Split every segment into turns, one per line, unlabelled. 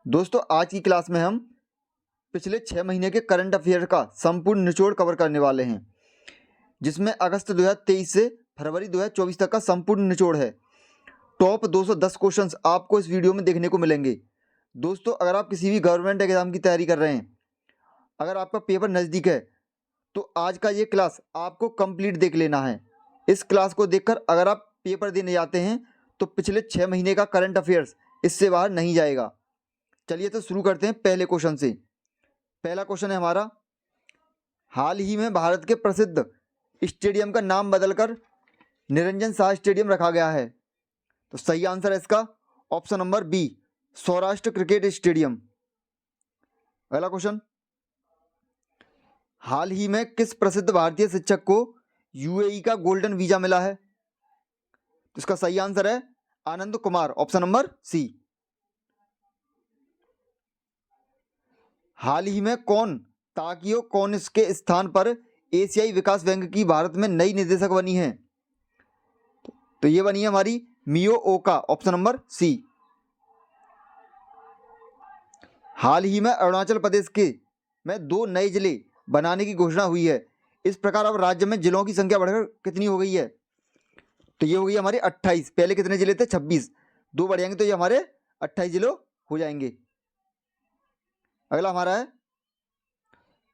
दोस्तों आज की क्लास में हम पिछले 6 महीने के करंट अफेयर का संपूर्ण निचोड़ कवर करने वाले हैं, जिसमें अगस्त 2023 से फरवरी 2024 तक का संपूर्ण निचोड़ है। टॉप 210 क्वेश्चंस आपको इस वीडियो में देखने को मिलेंगे। दोस्तों अगर आप किसी भी गवर्नमेंट एग्जाम की तैयारी कर रहे हैं, अगर आपका पेपर नज़दीक है, तो आज का ये क्लास आपको कंप्लीट देख लेना है। इस क्लास को देखकर अगर आप पेपर देने जाते हैं तो पिछले 6 महीने का करंट अफेयर्स इससे बाहर नहीं जाएगा। चलिए तो शुरू करते हैं पहले क्वेश्चन से। पहला क्वेश्चन है हमारा, हाल ही में भारत के प्रसिद्ध स्टेडियम का नाम बदलकर निरंजन शाह स्टेडियम रखा गया है। तो सही आंसर है इसका option number B, Saurashtra cricket stadium. अगला क्वेश्चन, हाल ही में किस प्रसिद्ध भारतीय शिक्षक को यूएई का गोल्डन वीजा मिला है? तो इसका सही आंसर है आनंद कुमार, ऑप्शन नंबर सी। हाल ही में कौन ताकियो कोनिस के स्थान पर एशियाई विकास बैंक की भारत में नई निदेशक बनी है? तो ये बनी है हमारी मियो ओका, ऑप्शन नंबर सी। हाल ही में अरुणाचल प्रदेश के में 2 नए जिले बनाने की घोषणा हुई है। इस प्रकार अब राज्य में जिलों की संख्या बढ़कर कितनी हो गई है? तो ये हो गई हमारे 28। पहले कितने जिले थे? 26। 2 बढ़ जाएंगे तो ये हमारे 28 जिले हो जाएंगे। अगला हमारा है,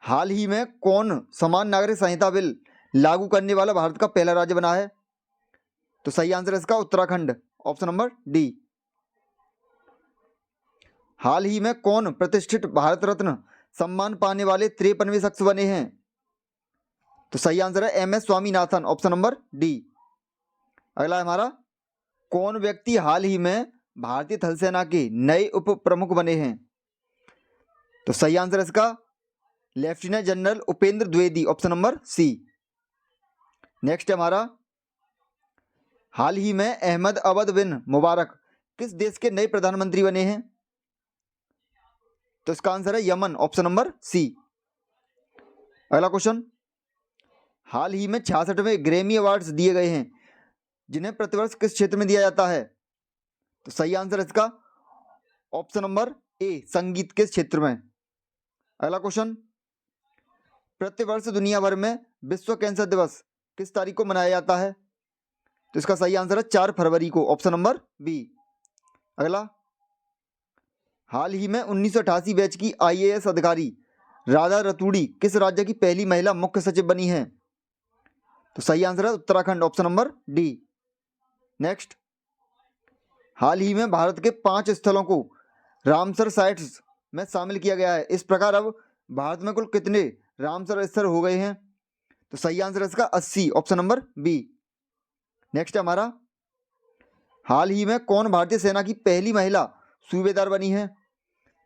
हाल ही में कौन समान नागरिक संहिता बिल लागू करने वाला भारत का पहला राज्य बना है? तो सही आंसर है इसका उत्तराखंड, ऑप्शन नंबर डी। हाल ही में कौन प्रतिष्ठित भारत रत्न सम्मान पाने वाले 53वें शख्स बने हैं? तो सही आंसर है M S Swaminathan, option number D. अगला है हमारा, कौन व्यक्ति हाल ही में भारतीय थल सेना के नए उप प्रमुख बने हैं? तो सही आंसर है इसका lieutenant general Upendra Dwivedi, option number C. Next है हमारा, हाल ही में अहमद अवद बिन मुबारक किस देश के नए प्रधानमंत्री बने हैं? तो इसका आंसर है यमन, ऑप्शन नंबर सी। अगला क्वेश्चन, हाल ही में 66वें ग्रैमी अवार्ड्स दिए गए हैं, जिन्हें प्रतिवर्ष किस क्षेत्र में दिया जाता है? तो सही आंसर है इसका ऑप्शन नंबर ए, संगीत के क्षेत्र में। अगला क्वेश्चन, प्रतिवर्ष दुनिया भर में विश्व कैंसर दिवस किस तारीख को मनाया जाता है? तो इसका सही आंसर है 4 फरवरी को, ऑप्शन नंबर बी। अगला, हाल ही में 1988 बैच की आईएएस अधिकारी राधा रतूड़ी किस राज्य की पहली महिला मुख्य सचिव बनी है? तो सही आंसर है Uttarakhand, option number D. Next, हाल ही में भारत के 5 स्थलों को रामसर साइट्स में शामिल किया गया है। इस प्रकार अब भारत में कुल कितने रामसर स्थल हो गए हैं? तो सही आंसर है इसका 80, ऑप्शन नंबर बी। नेक्स्ट है हमारा, हाल ही में कौन भारतीय सेना की पहली महिला सूबेदार बनी है?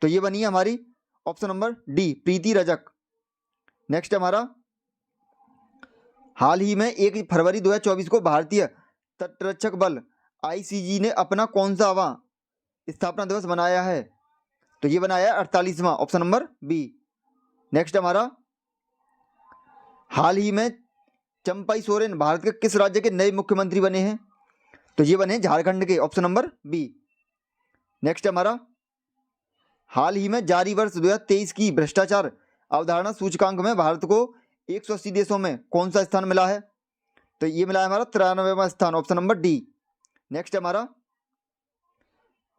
तो ये बनी है हमारी ऑप्शन नंबर डी, प्रीति रजक। नेक्स्ट है हमारा, हाल ही में 1 फरवरी 2024 को भारतीय तटरक्षक बल आईसीजी ने अपना कौन सा स्थापना दिवस मनाया है? तो ये बनाया है 48वां, ऑप्शन नंबर बी। नेक्स्ट हमारा, हाल ही में चंपाई सोरेन भारत के किस राज्य के नए मुख्यमंत्री बने हैं? तो ये बने झारखंड के, ऑप्शन नंबर बी। नेक्स्ट हमारा, हाल ही में जारी वर्ष 2023 की भ्रष्टाचार अवधारणा सूचकांक में भारत को 180 देशों में कौन सा स्थान मिला है? तो ये मिला है हमारा 93वां स्थान, ऑप्शन नंबर डी। नेक्स्ट हमारा,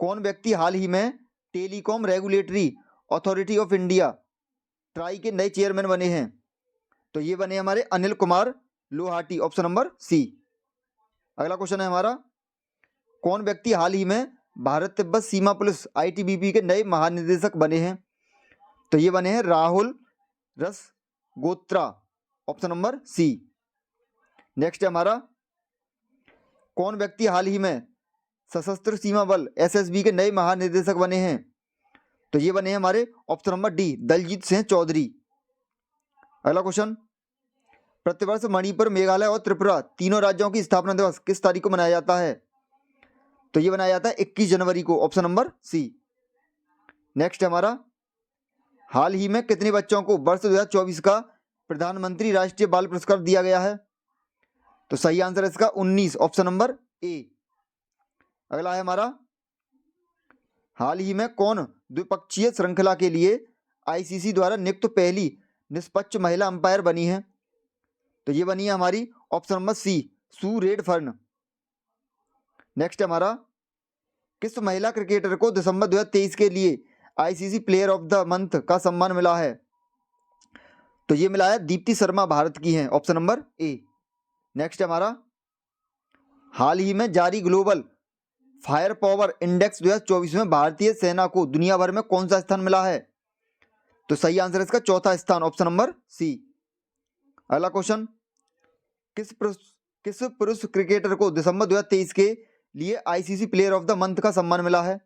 कौन व्यक्ति हाल ही में telecom regulatory authority of India TRAI के नए चेयरमैन बने हैं? तो ये बने हमारे Anil Kumar Lohati, option number C. अगला क्वेश्चन है हमारा, कौन व्यक्ति हाल ही में भारत तिब्बत सीमा पुलिस आईटीबीपी के नए महानिदेशक बने हैं? तो ये बने हैं राहुल रस गोत्रा, ऑप्शन नंबर सी। नेक्स्ट है हमारा, कौन व्यक्ति हाल ही में सशस्त्र सीमा बल एसएसबी के नए महानिदेशक बने हैं? तो ये बने हैं हमारे option number D, Daljeet Singh Chaudhary. अगला क्वेश्चन, प्रतिवर्ष मणिपुर, मेघालय और त्रिपुरा तीनों राज्यों की स्थापना दिवस किस तारीख को मनाया जाता है? तो ये मनाया जाता है 21 जनवरी को, ऑप्शन नंबर सी। नेक्स्ट हमारा, हाल ही में कितने बच्चों को वर्ष 2024 का प्रधानमंत्री राष्ट्रीय बाल पुरस्कार दिया गया है? तो सही आंसर है इसका 19, ऑप्शन नंबर ए। अगला है हमारा, हाल ही में कौन द्विपक्षीय श्रृंखला के लिए आईसीसी द्वारा नियुक्त पहली निष्पक्ष महिला अंपायर बनी है? तो ये बनी है हमारी option number C, Sue Redfern. Next हमारा, किस महिला क्रिकेटर को दिसंबर 2023 के लिए ICC player of the month का सम्मान मिला है? तो ये मिला है दीप्ति शर्मा, भारत की हैं, ऑप्शन नंबर ए। नेक्स्ट हमारा, हाल ही में जारी ग्लोबल फायर पावर इंडेक्स 2024 में भारतीय सेना को दुनिया भर में कौन सा स्थान मिला है? तो सही आंसर है इसका चौथा स्थान, ऑप्शन नंबर सी। अगला क्वेश्चन, किस पुरुष क्रिकेटर को दिसंबर 2023 के लिए ICC player of the month का सम्मान मिला है?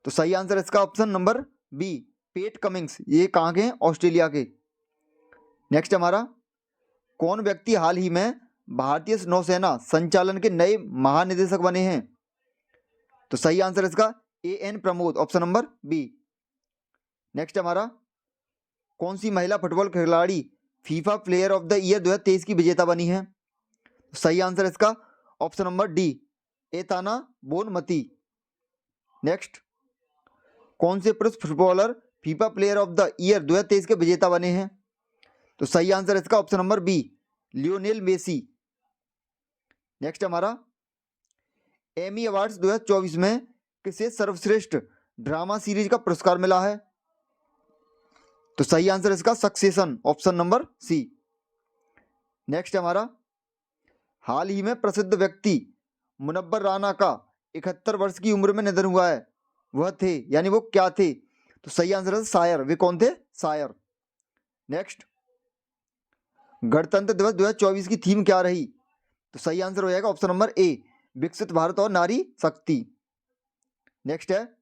तो सही आंसर इसका ऑप्शन नंबर बी, पेट कमिंग्स। ये कहाँ के हैं? ऑस्ट्रेलिया के। नेक्स्ट हमारा, कौन व्यक्ति हाल ही में भारतीय नौसेना संचालन के नए महानिदेशक बने हैं? तो सही आंसर इसका A N Pramod, option number B. Next हमारा, कौन सी महिला फुटबॉल खिलाड़ी FIFA player of the year 2023 की विजेता बनी है? तो सही आंसर इसका option number D, Aitana Bonmati. Next, कौन से पुरुष footballer FIFA player of the year 2023 के विजेता बने हैं? तो सही आंसर इसका option number B, Lionel Messi. Next हमारा, एमी अवार्ड्स 2024 में किसे सर्वश्रेष्ठ ड्रामा सीरीज का पुरस्कार मिला है? तो सही आंसर इसका Succession, option number C. Next हमारा, हाल ही में प्रसिद्ध व्यक्ति मुनव्वर राना का 71 वर्ष की उम्र में निधन हुआ है, वह थे यानी वो क्या थे? तो सही आंसर है शायर। वे कौन थे? शायर। नेक्स्ट, गणतंत्र दिवस 2024 की थीम क्या रही? तो सही आंसर हो जाएगा ऑप्शन नंबर ए, विकसित भारत और नारी शक्ति। नेक्स्ट है,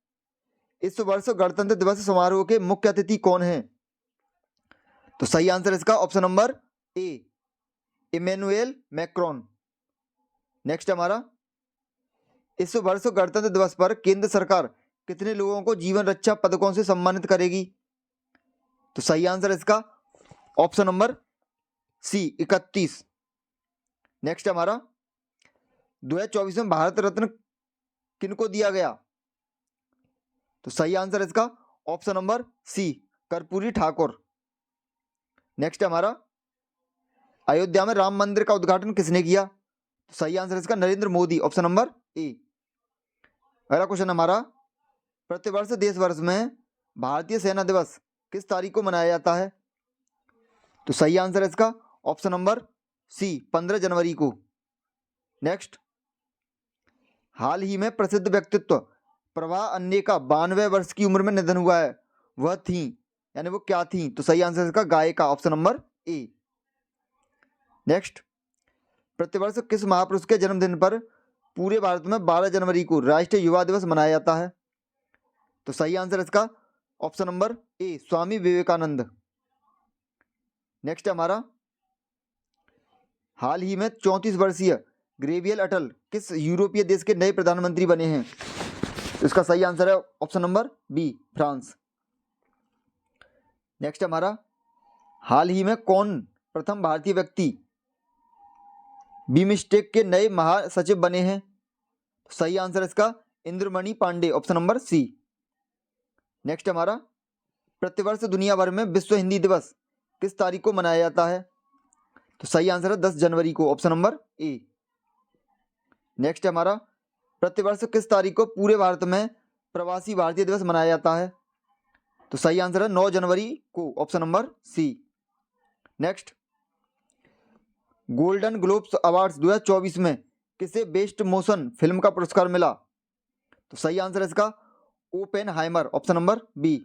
इस वर्ष गणतंत्र दिवस समारोह के मुख्य अतिथि कौन हैं? तो सही आंसर इसका option number A, Emmanuel Macron. Next हमारा, इस वर्ष गणतंत्र दिवस पर केंद्र सरकार कितने लोगों को जीवन रक्षा पदकों से सम्मानित करेगी? तो सही आंसर इसका ऑप्शन नंबर सी, 31। नेक्स्ट हमारा, 2024 में भारत रत्न किनको दिया गया? तो सही आंसर इसका option number C, Karpoori Thakur. Next हमारा, अयोध्या में राम मंदिर का उद्घाटन किसने किया? तो सही आंसर इसका नरेंद्र मोदी, ऑप्शन नंबर ए। अगला क्वेश्चन हमारा, प्रतिवर्ष देश वर्ष में भारतीय सेना दिवस किस तारीख को मनाया जाता है? तो सही आंसर इसका ऑप्शन नंबर सी, 15 जनवरी को। नेक्स्ट, हाल ही में प्रसिद्ध व्यक्तित्व प्रभा अन्य का 92 वर्ष की उम्र में निधन हुआ है, वह थी यानी वो क्या थी? तो सही आंसर इसका गायिका, ऑप्शन नंबर ए। नेक्स्ट, प्रतिवर्ष किस महापुरुष के जन्मदिन पर पूरे भारत में 12 जनवरी को राष्ट्रीय युवा दिवस मनाया जाता है? तो सही आंसर इसका option number A, Swami Vivekananda. Next हमारा, हाल ही में 34 वर्षीय गैब्रियल अटल किस यूरोपीय देश के नए प्रधानमंत्री बने हैं? तो इसका सही आंसर है option number B, France. Next हमारा, हाल ही में कौन प्रथम भारतीय व्यक्ति बीमस्टेक के नए महासचिव बने हैं? सही आंसर इसका Indramani Pandey, option number C. Next हमारा, प्रतिवर्ष दुनिया भर में विश्व हिंदी दिवस किस तारीख को मनाया जाता है? तो सही आंसर है 10 जनवरी को, ऑप्शन नंबर ए। नेक्स्ट हमारा, प्रतिवर्ष किस तारीख को पूरे भारत में प्रवासी भारतीय दिवस मनाया जाता है? तो सही आंसर है 9 जनवरी को, option number C. Next, Golden Globes awards 2024 में किसे बेस्ट मोशन फिल्म का पुरस्कार मिला? तो सही आंसर है इसका Oppenheimer, option number B.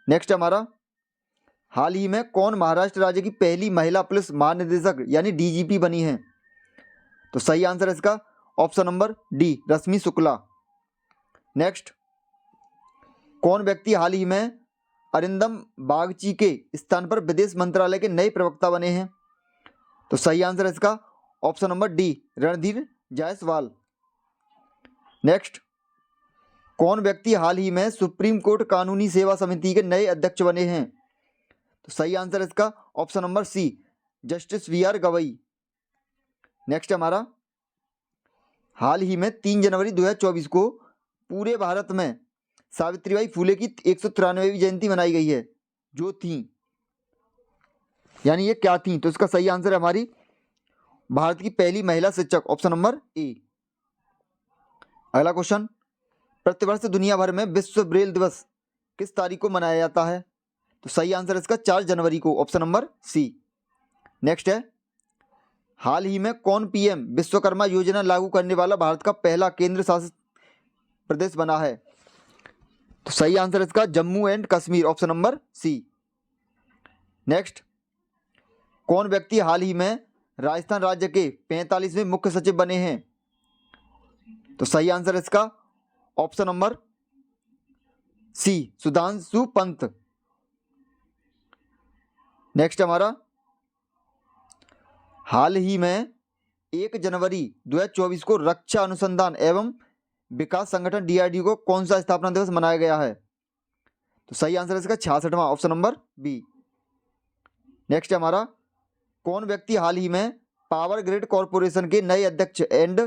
Next हमारा, हाल ही में कौन महाराष्ट्र राज्य की पहली महिला पुलिस महानिदेशक यानी डीजीपी बनी है? तो सही आंसर है इसका ऑप्शन नंबर डी, रश्मि शुक्ला। नेक्स्ट, कौन व्यक्ति हाल ही में अरिंदम बागची के स्थान पर विदेश मंत्रालय के नए प्रवक्ता बने हैं? तो सही आंसर है इसका option number D, Randhir Jaiswal. Next, कौन व्यक्ति हाल ही में सुप्रीम कोर्ट कानूनी सेवा समिति के नए अध्यक्ष बने हैं? तो सही आंसर है इसका option number C, Justice VR Gavai. Next हमारा, हाल ही में 3 जनवरी 2024 को पूरे भारत में सावित्रीबाई फुले की 193वीं जयंती मनाई गई है? जो थी, यानी ये क्या थी? तो इसका सही आंसर है हमारी भारत की पहली महिला शिक्षक, ऑप्शन नंबर ए। अगला क्वेश्चन, प्रतिवर्ष दुनिया भर में विश्व ब्रेल दिवस किस तारीख को मनाया जाता है? तो सही आंसर इसका 4 जनवरी को, ऑप्शन नंबर सी। नेक्स्ट है, हाल ही में कौन पीएम विश्वकर्मा योजना लागू करने वाला भारत का पहला केंद्र शासित प्रदेश बना है? तो सही आंसर इसका Jammu and Kashmir, option number C. Next, कौन व्यक्ति हाल ही में राजस्थान राज्य के 45वें मुख्य सचिव बने हैं? तो सही आंसर इसका option number C, Sudhanshu Pant. Next हमारा, हाल ही में 1 जनवरी 2024 को रक्षा अनुसंधान एवं विकास संगठन DRDO को कौन सा स्थापना दिवस मनाया गया है? तो सही आंसर इसका 66वां, ऑप्शन नंबर बी। नेक्स्ट हमारा, कौन व्यक्ति हाल ही में पावर ग्रिड कॉरपोरेशन के नए अध्यक्ष एंड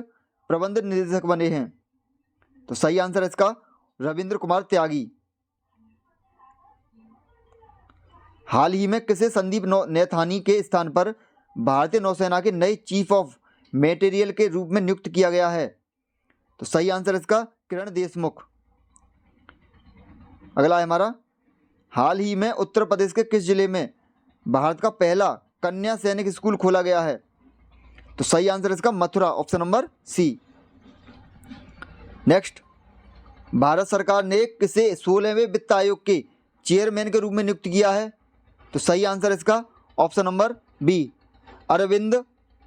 प्रबंध निदेशक बने हैं? तो सही आंसर इसका रविंद्र कुमार त्यागी। हाल ही में किसे संदीप नैथानी के स्थान पर भारतीय नौसेना के नए चीफ ऑफ मटेरियल के रूप में नियुक्त किया गया है? तो सही आंसर इसका किरण देशमुख। अगला है हमारा, हाल ही में उत्तर प्रदेश के किस जिले में भारत का पहला कन्या सैनिक स्कूल खोला गया है? तो सही आंसर इसका Mathura, option number C. Next, Bharat सरकार ने किसे 16वें वित्त आयोग के चेयरमैन के रूप में नियुक्त किया है? तो सही आंसर इसका option number B, Arvind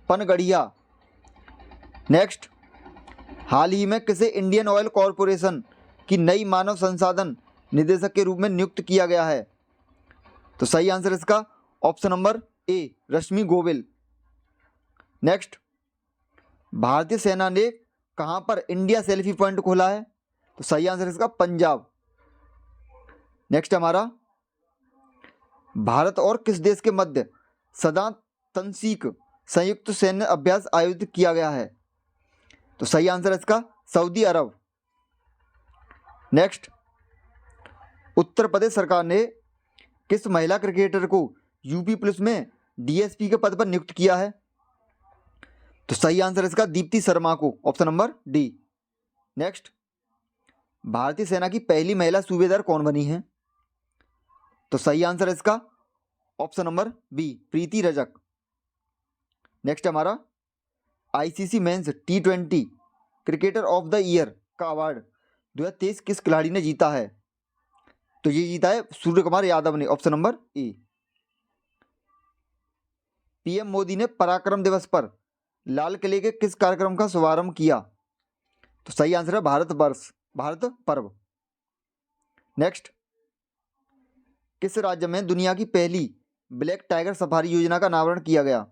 Panagariya. Next, हाल ही में किसे इंडियन ऑयल कॉरपोरेशन की नई मानव संसाधन निदेशक के रूप में नियुक्त किया गया है? तो सही आंसर इसका ऑप्शन नंबर ए, रश्मि गोविल। नेक्स्ट, भारतीय सेना ने कहां पर इंडिया सेल्फी पॉइंट खोला है? तो सही आंसर इसका पंजाब। नेक्स्ट हमारा, भारत और किस देश के मध्य सदा तंसीक संयुक्त सैन्य अभ्यास आयोजित किया गया है? तो सही आंसर इसका सऊदी अरब। नेक्स्ट, उत्तर प्रदेश सरकार ने किस महिला क्रिकेटर को यूपी पुलिस में DSP के पद पर नियुक्त किया है? तो सही आंसर इसका दीप्ति शर्मा को, ऑप्शन नंबर डी। नेक्स्ट, भारतीय सेना की पहली महिला सूबेदार कौन बनी है? तो सही आंसर इसका option number B, Preeti Rajak. Next हमारा, ICC men's T20 cricketer of the year का अवार्ड 2023 किस खिलाड़ी ने जीता है? तो ये जीता है सूर्य कुमार यादव ने, ऑप्शन नंबर ए। PM मोदी ने पराक्रम दिवस पर लाल किले के किस कार्यक्रम का शुभारंभ किया? तो सही आंसर है भारत पर्व। नेक्स्ट, किस राज्य में दुनिया की पहली ब्लैक टाइगर सफारी योजना का अनावरण किया गया?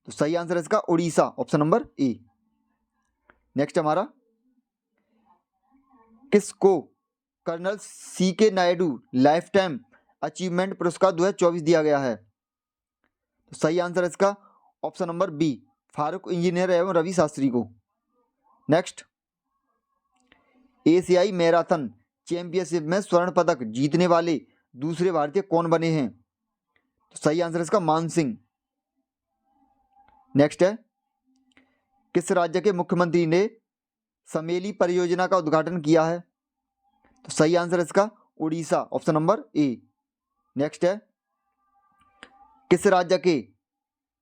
तो सही आंसर इसका Orissa, option number A. Next हमारा, किसको Colonel CK Naidu lifetime achievement पुरस्कार 2024 दिया गया है? तो सही आंसर इसका option number B, Farooq Engineer एवं रवि शास्त्री को। नेक्स्ट, एशियाई मैराथन चैंपियनशिप में स्वर्ण पदक जीतने वाले दूसरे भारतीय कौन बने हैं? तो सही आंसर इसका मान सिंह। नेक्स्ट है, किस राज्य के मुख्यमंत्री ने समेली परियोजना का उद्घाटन किया है? तो सही आंसर इसका Orissa, option number A. Next है, किस राज्य के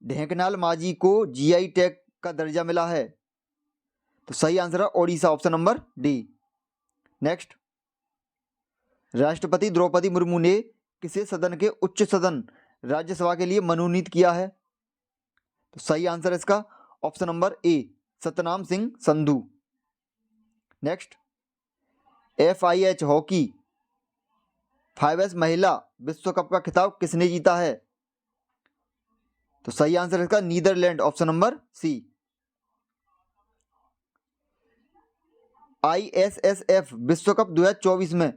ढेंकनाल माझी को GI टैग का दर्जा मिला है? तो सही आंसर है Odisha, option number D. Next, राष्ट्रपति द्रौपदी मुर्मू ने किसे सदन के उच्च सदन राज्यसभा के लिए मनोनीत किया है? तो सही आंसर इसका ऑप्शन नंबर ए, Satnam Singh Sandhu. Next, FIH hockey 5S महिला विश्व कप का खिताब किसने जीता है? तो सही आंसर इसका Netherlands, option number C. ISSF विश्व कप 2024 में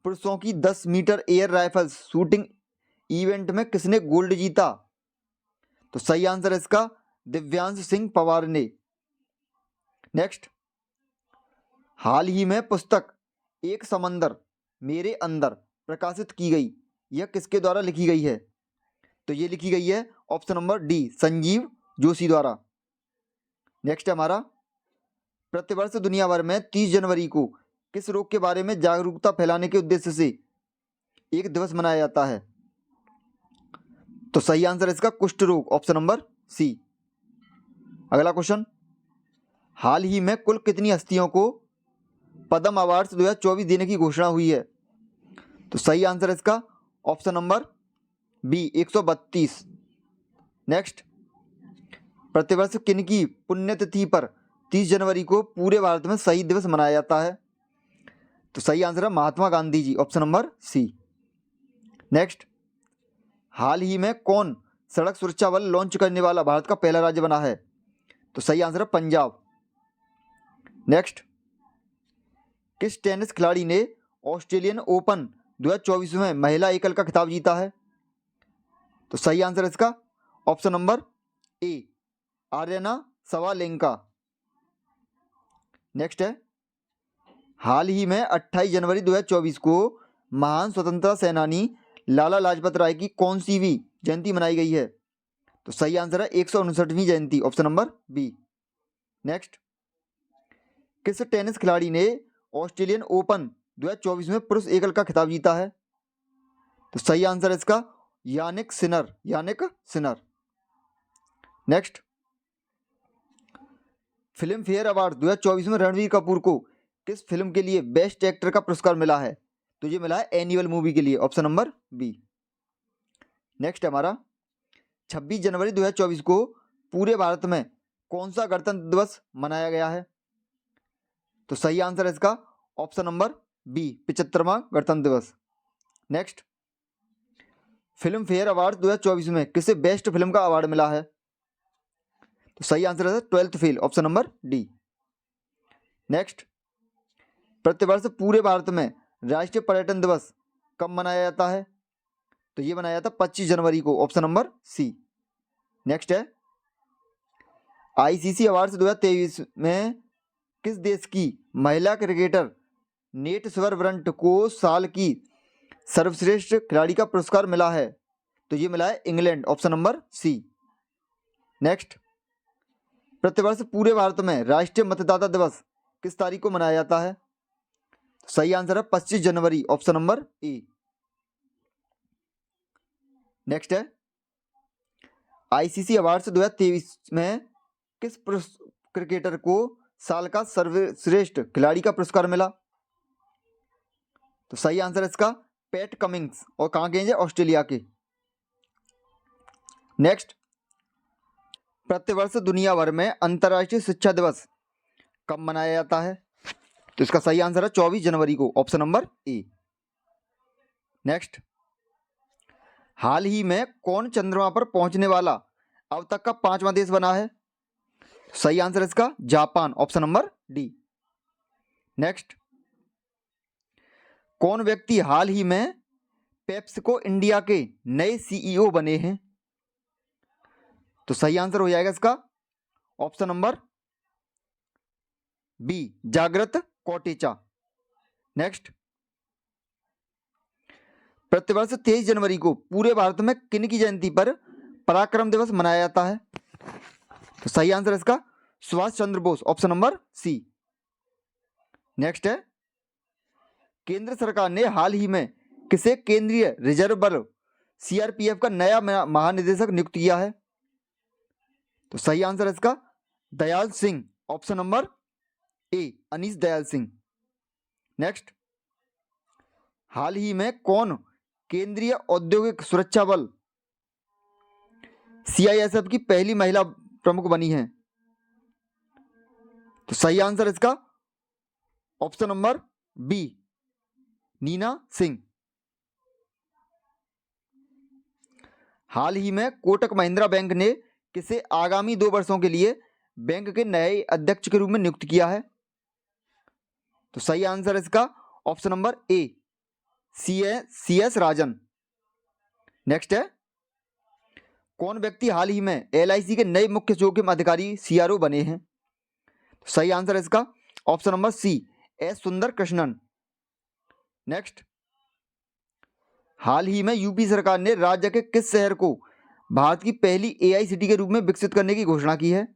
पुरुषों की 10 metre air rifle shooting event में किसने गोल्ड जीता? तो सही आंसर इसका दिव्यांश सिंह पवार ने। नेक्स्ट, हाल ही में पुस्तक एक समंदर मेरे अंदर प्रकाशित की गई, यह किसके द्वारा लिखी गई है? तो ये लिखी गई है option number D, Sanjeev Joshi द्वारा। नेक्स्ट है हमारा, प्रतिवर्ष दुनिया भर में 30 जनवरी को किस रोग के बारे में जागरूकता फैलाने के उद्देश्य से एक दिवस मनाया जाता है? तो सही आंसर है इसका कुष्ठ रोग, ऑप्शन नंबर सी। अगला क्वेश्चन, हाल ही में कुल कितनी हस्तियों को पद्म अवार्ड्स 2024 देने की घोषणा हुई है? तो सही आंसर है इसका ऑप्शन नंबर बी, 132। नेक्स्ट, प्रतिवर्ष किनकी पुण्यतिथि पर 30 जनवरी को पूरे भारत में शहीद दिवस मनाया जाता है? तो सही आंसर है Mahatma Gandhi ji, option number C. Next, हाल ही में कौन सड़क सुरक्षा बल लॉन्च करने वाला भारत का पहला राज्य बना है? तो सही आंसर है पंजाब। नेक्स्ट, किस टेनिस खिलाड़ी ने ऑस्ट्रेलियन ओपन 2024 में महिला एकल का खिताब जीता है? तो सही आंसर है इसका ऑप्शन नंबर ए, आर्यना सवालेंका। नेक्स्ट है, हाल ही में 28 जनवरी 2024 को महान स्वतंत्रता सेनानी लाला लाजपत राय की कौन सी भी जयंती मनाई गई है? तो सही आंसर है 159वीं जयंती, ऑप्शन नंबर बी। नेक्स्ट, किस टेनिस खिलाड़ी ने ऑस्ट्रेलियन ओपन 2024 में पुरुष एकल का खिताब जीता है? तो सही आंसर है इसका Jannik Sinner. Next, Filmfare award 2024 में रणवीर कपूर को किस फिल्म के लिए बेस्ट एक्टर का पुरस्कार मिला है? तो ये मिला है एनिमल मूवी के लिए, ऑप्शन नंबर बी। नेक्स्ट हमारा, 26 जनवरी 2024 को पूरे भारत में कौन सा गणतंत्र दिवस मनाया गया है? तो सही आंसर है इसका ऑप्शन नंबर बी, 75वां गणतंत्र दिवस। नेक्स्ट, फिल्म फेयर अवार्ड 2024 में किसे बेस्ट फिल्म का अवार्ड मिला है? तो सही आंसर है 12th fail, option number D. Next, प्रतिवर्ष पूरे भारत में राष्ट्रीय पर्यटन दिवस कब मनाया जाता है? तो ये मनाया जाता है 25 जनवरी को, ऑप्शन नंबर सी। नेक्स्ट है, आईसीसी अवार्ड्स 2023 में किस देश की महिला क्रिकेटर नेट स्वर्ब्रंट को साल की सर्वश्रेष्ठ खिलाड़ी का पुरस्कार मिला है? तो ये मिला है England, option number C. Next, प्रतिवर्ष पूरे भारत में राष्ट्रीय मतदाता दिवस किस तारीख को मनाया जाता है? सही आंसर है 25 जनवरी, ऑप्शन नंबर ए। नेक्स्ट है, आईसीसी अवार्ड्स 2023 में किस क्रिकेटर को साल का सर्वश्रेष्ठ खिलाड़ी का पुरस्कार मिला? तो सही आंसर है इसका पैट कमिंग्स, और कहाँ के हैं? ऑस्ट्रेलिया के। नेक्स्ट, प्रतिवर्ष दुनिया भर में अंतर्राष्ट्रीय शिक्षा दिवस कब मनाया जाता है? तो इसका सही आंसर है 24 जनवरी को, ऑप्शन नंबर ए। नेक्स्ट, हाल ही में कौन चंद्रमा पर पहुंचने वाला अब तक का 5वां देश बना है? सही आंसर है इसका Japan, option number D. Next, कौन व्यक्ति हाल ही में पेप्सिको इंडिया के नए सीईओ बने हैं? तो सही आंसर हो जाएगा इसका ऑप्शन नंबर बी, जागृत कोटेचा। नेक्स्ट, प्रतिवर्ष 23 जनवरी को पूरे भारत में किन की जयंती पर पराक्रम दिवस मनाया जाता है? तो सही आंसर है इसका Subhash Chandra Bose, option number C. Next है, केंद्र सरकार ने हाल ही में किसे केंद्रीय रिजर्व बल सीआरपीएफ का नया महानिदेशक नियुक्त किया है? तो सही आंसर है इसका Dayal Singh, option number A, Anish Dayal Singh. Next, हाल ही में कौन केंद्रीय औद्योगिक सुरक्षा बल सीआईएसएफ की पहली महिला प्रमुख बनी है? तो सही आंसर इसका option number B, Nina Singh. हाल ही में कोटक महिंद्रा बैंक ने किसे आगामी 2 वर्षों के लिए बैंक के नए अध्यक्ष के रूप में नियुक्त किया है? तो सही आंसर इसका option number A, C S Rajan. Next है, कौन व्यक्ति हाल ही में एलआईसी के नए मुख्य जोखिम अधिकारी सीआरओ बने हैं? तो सही आंसर इसका ऑप्शन नंबर सी, एस सुंदर कृष्णन। नेक्स्ट, हाल ही में यूपी सरकार ने राज्य के किस शहर को भारत की पहली एआई सिटी के रूप में विकसित करने की घोषणा की है?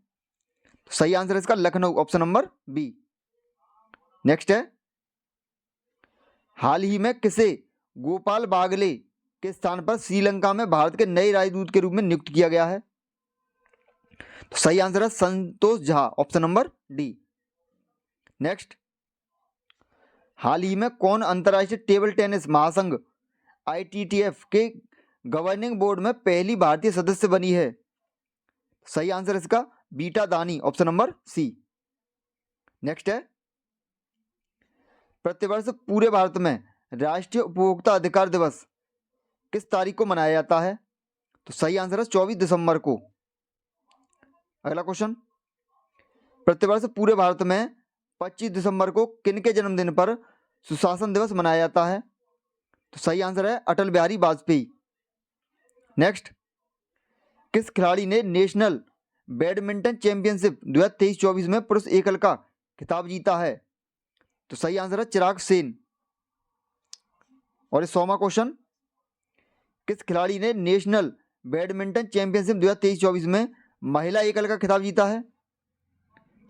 सही आंसर है इसका Lucknow, option number B. Next है, हाल ही में किसे गोपाल बागले के स्थान पर श्रीलंका में भारत के नए राजदूत के रूप में नियुक्त किया गया है? तो सही आंसर है Santosh Jha, option number D. Next, हाल ही में कौन अंतर्राष्ट्रीय टेबल टेनिस महासंघ ITTF के गवर्निंग बोर्ड में पहली भारतीय सदस्य बनी है? सही आंसर है इसका बीटा दानी, ऑप्शन नंबर सी। नेक्स्ट है, प्रतिवर्ष पूरे भारत में राष्ट्रीय उपभोक्ता अधिकार दिवस किस तारीख को मनाया जाता है? तो सही आंसर है 24 दिसंबर को। अगला क्वेश्चन, प्रतिवर्ष पूरे भारत में 25 दिसंबर को किनके जन्मदिन पर सुशासन दिवस मनाया जाता है? तो सही आंसर है अटल बिहारी वाजपेयी। नेक्स्ट, किस खिलाड़ी ने नेशनल बैडमिंटन चैंपियनशिप 2023-24 में पुरुष एकल का खिताब जीता है? तो सही आंसर है चिराग सेन। और 100वां क्वेश्चन, किस खिलाड़ी ने नेशनल बैडमिंटन चैंपियनशिप 2023-24 में महिला एकल का खिताब जीता है?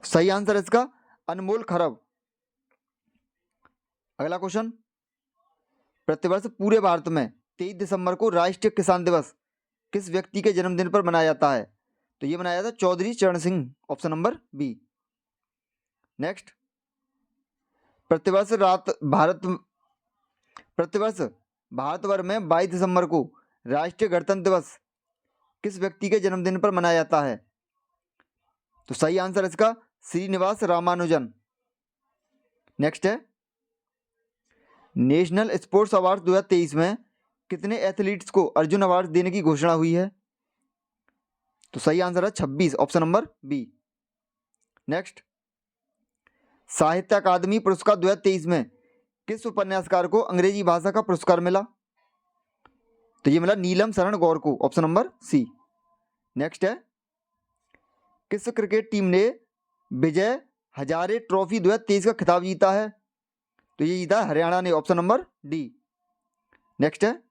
सही आंसर है इसका अनमोल खरब। अगला क्वेश्चन, प्रतिवर्ष पूरे भारत में 23 दिसंबर को राष्ट्रीय किसान दिवस किस व्यक्ति के जन्मदिन पर मनाया जाता है? तो ये मनाया जाता है Chaudhary Charan Singh, option number B. Next, प्रतिवर्ष भारतभर में 22 दिसंबर को राष्ट्रीय गणतंत्र दिवस किस व्यक्ति के जन्मदिन पर मनाया जाता है? तो सही आंसर है इसका श्रीनिवास रामानुजन। नेक्स्ट है, नेशनल स्पोर्ट्स अवार्ड 2023 में कितने एथलीट्स को अर्जुन अवार्ड देने की घोषणा हुई है? तो सही आंसर है 26, ऑप्शन नंबर बी। नेक्स्ट, साहित्य अकादमी पुरस्कार 2023 में किस उपन्यासकार को अंग्रेजी भाषा का पुरस्कार मिला? तो ये मिला नीलम शरण गौर को, ऑप्शन नंबर सी। नेक्स्ट है, किस क्रिकेट टीम ने विजय हजारे ट्रॉफी 2023 का खिताब जीता है? तो ये जीता हरियाणा ने, ऑप्शन नंबर डी। नेक्स्ट है,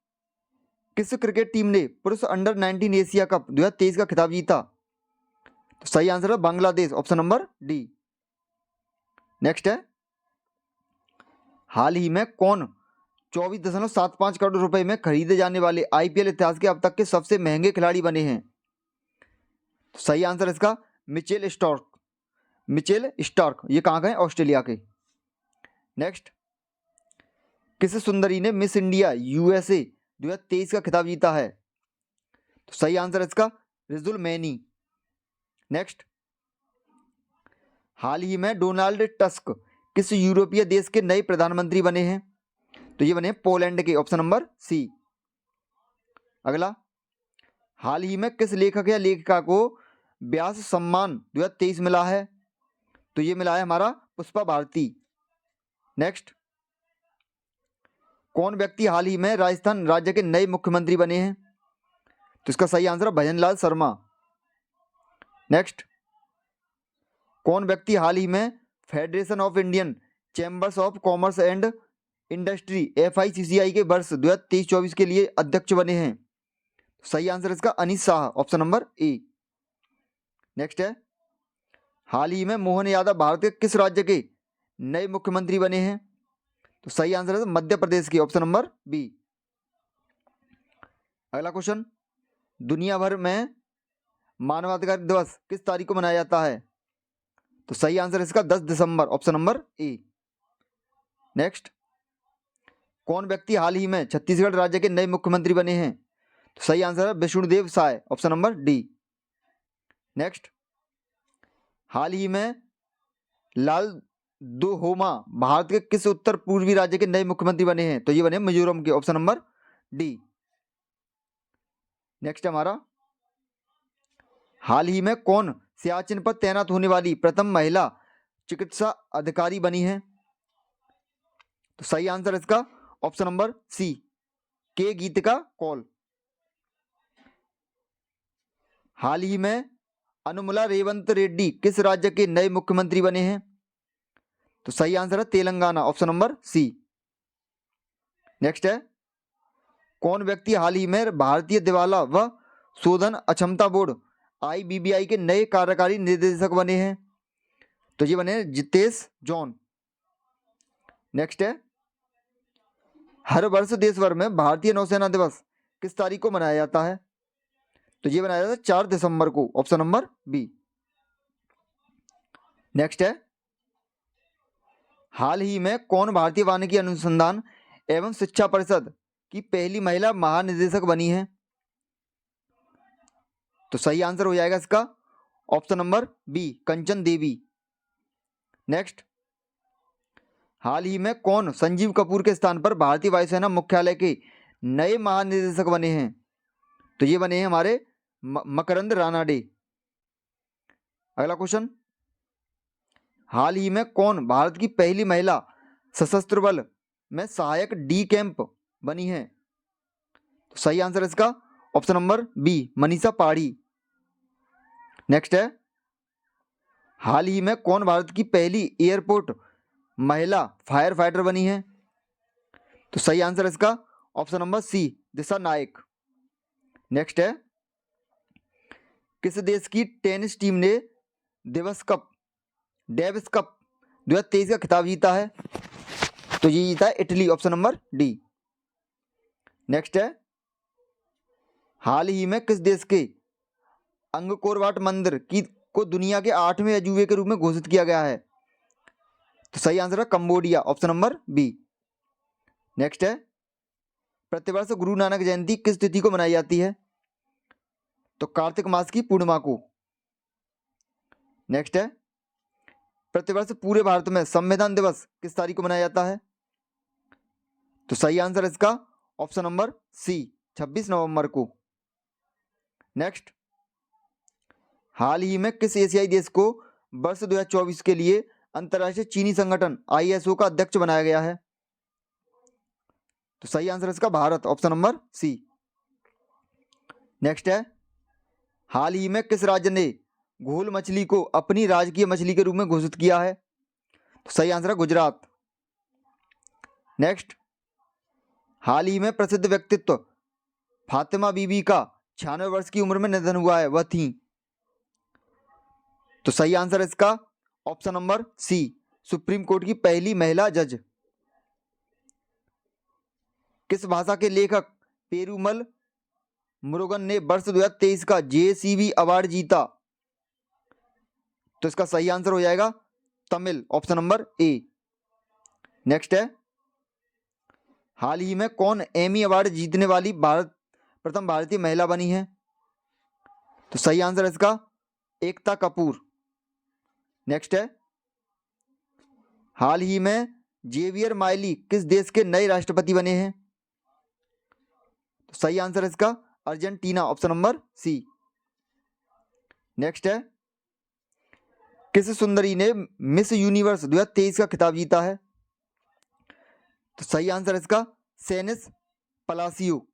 किस क्रिकेट टीम ने पुरुष अंडर 19 एशिया कप 2023 का खिताब जीता? तो सही आंसर है Bangladesh, option number D. Next है, हाल ही में कौन 24.75 करोड़ रुपए में खरीदे जाने वाले IPL इतिहास के अब तक के सबसे महंगे खिलाड़ी बने हैं? तो सही आंसर इसका मिचेल स्टार्क। ये कहाँ का है? ऑस्ट्रेलिया के। नेक्स्ट, किस सुंदरी ने मिस इंडिया USA 2023 का खिताब जीता है? तो सही आंसर इसका रिजुल मैनी। नेक्स्ट, हाल ही में डोनाल्ड टस्क किस यूरोपीय देश के नए प्रधानमंत्री बने हैं? तो ये बने पोलैंड के, ऑप्शन नंबर सी। अगला, हाल ही में किस लेखक या लेखिका को व्यास सम्मान 2023 मिला है? तो ये मिला है हमारा पुष्पा भारती। नेक्स्ट, कौन व्यक्ति हाल ही में राजस्थान राज्य के नए मुख्यमंत्री बने हैं? तो इसका सही आंसर है भजनलाल शर्मा। नेक्स्ट, कौन व्यक्ति हाल ही में federation of Indian chambers of commerce and industry FICCI के वर्ष 2023-24 के लिए अध्यक्ष बने हैं? सही आंसर इसका Anees Shah, option number A. Next है, हाल ही में मोहन यादव भारत के किस राज्य के नए मुख्यमंत्री बने हैं? तो सही आंसर है मध्य प्रदेश की, ऑप्शन नंबर बी। अगला क्वेश्चन, दुनिया भर में मानवाधिकार दिवस किस तारीख को मनाया जाता है? तो सही आंसर इसका 10 दिसंबर, ऑप्शन नंबर ए। नेक्स्ट, कौन व्यक्ति हाल ही में छत्तीसगढ़ राज्य के नए मुख्यमंत्री बने हैं? तो सही आंसर है Vishnudeo Sai, option number D. Next, हाल ही में लाल दुहोमा भारत के किस उत्तर पूर्वी राज्य के नए मुख्यमंत्री बने हैं? तो ये बने मिजोरम के, ऑप्शन नंबर डी। नेक्स्ट हमारा, हाल ही में कौन सियाचिन पर तैनात होने वाली प्रथम महिला चिकित्सा अधिकारी बनी है? तो सही आंसर इसका ऑप्शन नंबर सी, के गीतिका कौल। हाल ही में अनुमुला रेवंत रेड्डी किस राज्य के नए मुख्यमंत्री बने हैं? तो सही आंसर है Telangana, option number C. Next है, कौन व्यक्ति हाल ही में भारतीय दिवाला व शोधन अक्षमता बोर्ड IBBI के नए कार्यकारी निदेशक बने हैं? तो ये बने जितेश जॉन। नेक्स्ट है, हर वर्ष देश भर में भारतीय नौसेना दिवस किस तारीख को मनाया जाता है? तो ये मनाया जाता है 4 दिसंबर को, ऑप्शन नंबर बी। नेक्स्ट है, हाल ही में कौन भारतीय वानिकी अनुसंधान एवं शिक्षा परिषद की पहली महिला महानिदेशक बनी है? तो सही आंसर हो जाएगा इसका option number B, Kanchan Devi. Next, हाल ही में कौन संजीव कपूर के स्थान पर भारतीय वायुसेना मुख्यालय के नए महानिदेशक बने हैं? तो ये बने हैं हमारे मकरंद रानाडे। अगला क्वेश्चन, हाल ही में कौन भारत की पहली महिला सशस्त्र बल में सहायक डी कैंप बनी है? तो सही आंसर इसका option number B, Manisha Padhi. Next है, हाल ही में कौन भारत की पहली एयरपोर्ट महिला फायर फाइटर बनी है? तो सही आंसर इसका ऑप्शन नंबर सी, दिशा नायक। नेक्स्ट है, किस देश की टेनिस टीम ने डेविस कप 2023 का खिताब जीता है? तो ये जीता है Italy, option number D. Next है, हाल ही में किस देश के अंगकोर वाट मंदिर को दुनिया के 8वें अजूबे के रूप में घोषित किया गया है? तो सही आंसर है Cambodia, option number B. Next है, प्रतिवर्ष गुरु नानक जयंती किस तिथि को मनाई जाती है? तो कार्तिक मास की पूर्णिमा को। नेक्स्ट है, प्रतिवर्ष पूरे भारत में संविधान दिवस किस तारीख को मनाया जाता है? तो सही आंसर इसका ऑप्शन नंबर सी, 26 नवंबर को। नेक्स्ट, हाल ही में किस एशियाई देश को वर्ष 2024 के लिए अंतर्राष्ट्रीय चीनी संगठन ISO का अध्यक्ष बनाया गया है? तो सही आंसर इसका Bharat, option number C. Next है, हाल ही में किस राज्य ने घोल मछली को अपनी राजकीय मछली के रूप में घोषित किया है? तो सही आंसर है गुजरात। नेक्स्ट, हाल ही में प्रसिद्ध व्यक्तित्व फातिमा बीबी का 96 वर्ष की उम्र में निधन हुआ है, वह थी? तो सही आंसर इसका option number C, Supreme Court की पहली महिला जज। किस भाषा के लेखक पेरुमल मुरुगन ने वर्ष 2023 का JCB अवार्ड जीता? तो इसका सही आंसर हो जाएगा Tamil, option number A. Next है, हाल ही में कौन एमी अवार्ड जीतने वाली प्रथम भारतीय महिला बनी है? तो सही आंसर इसका एकता कपूर। नेक्स्ट है, हाल ही में जेवियर माइली किस देश के नए राष्ट्रपति बने हैं? तो सही आंसर इसका Argentina, option number C. Next है, किस सुंदरी ने मिस यूनिवर्स 2023 का खिताब जीता है? तो सही आंसर इसका सेनिस पलासियो।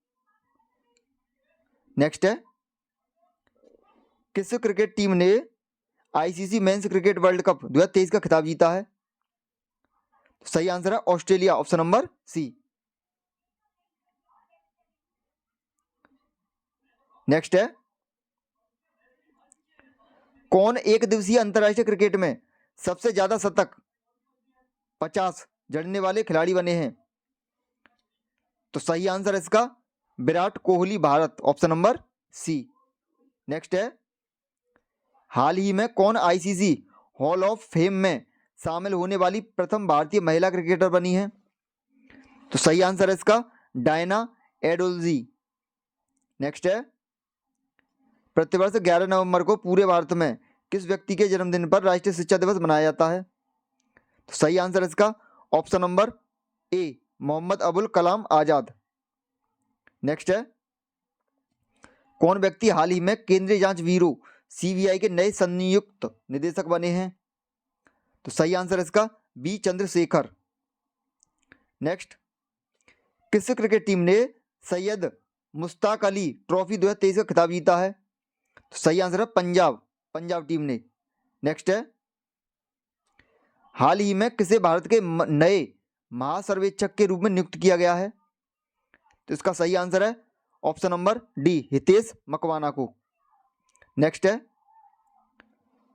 नेक्स्ट है, किस क्रिकेट टीम ने ICC men's cricket world cup 2023 का खिताब जीता है? तो सही आंसर है Australia, option number C. Next है, कौन एक दिवसीय अंतरराष्ट्रीय क्रिकेट में सबसे ज्यादा शतक 50 जड़ने वाले खिलाड़ी बने हैं? तो सही आंसर इसका Virat Kohli, Bharat, option number C. Next है, हाल ही में कौन ICC हॉल ऑफ फेम में शामिल होने वाली प्रथम भारतीय महिला क्रिकेटर बनी है? तो सही आंसर है इसका डायना एडोल्जी। नेक्स्ट है, प्रतिवर्ष 11 नवंबर को पूरे भारत में किस व्यक्ति के जन्मदिन पर राष्ट्रीय शिक्षा दिवस मनाया जाता है? तो सही आंसर इसका option number A, Mohammad Abul Kalam Azad. Next है, कौन व्यक्ति हाल ही में केंद्रीय जांच ब्यूरो CBI के नए संयुक्त निदेशक बने हैं? तो सही आंसर इसका बी, चंद्रशेखर। नेक्स्ट, किस क्रिकेट टीम ने सैयद मुश्ताक अली ट्रॉफी 2023 का खिताब जीता है? तो सही आंसर है पंजाब टीम ने। नेक्स्ट है, हाल ही में किसे भारत के नए महासर्वेक्षक के रूप में नियुक्त किया गया है? तो इसका सही आंसर है option number D, Hitesh Makwana को। नेक्स्ट है,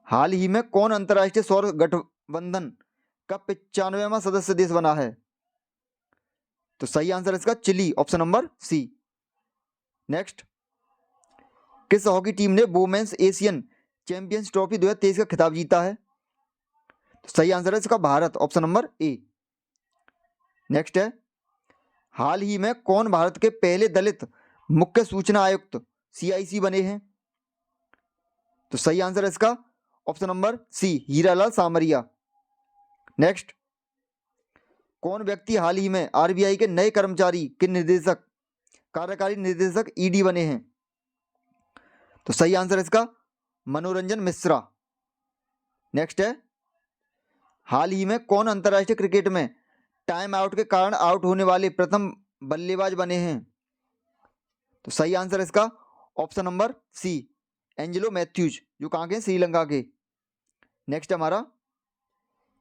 हाल ही में कौन अंतर्राष्ट्रीय सौर गठबंधन का 95वां सदस्य देश बना है? तो सही आंसर है इसका Chile, option number C. Next, किस हॉकी टीम ने वुमेन्स एशियन चैंपियंस ट्रॉफी 2023 का खिताब जीता है? तो सही आंसर है इसका Bharat, option number A. Next है, हाल ही में कौन भारत के पहले दलित मुख्य सूचना आयुक्त CIC बने हैं? तो सही आंसर है इसका ऑप्शन नंबर सी, हीरालाल सामरिया। नेक्स्ट, कौन व्यक्ति हाल ही में RBI के नए कर्मचारी के निर्देशक, कार्यकारी निर्देशक ED बने हैं? तो सही आंसर है इसका मनोरंजन मिश्रा। नेक्स्ट है, हाल ही में कौन अंतर्राष्ट्रीय क्रिकेट में टाइम आउट के कारण आउट होने वाले प्रथम बल्लेबाज बने हैं? तो सही आंसर है इसका option number C, Angelo Mathews, जो कहाँ के, श्रीलंका के। नेक्स्ट हमारा,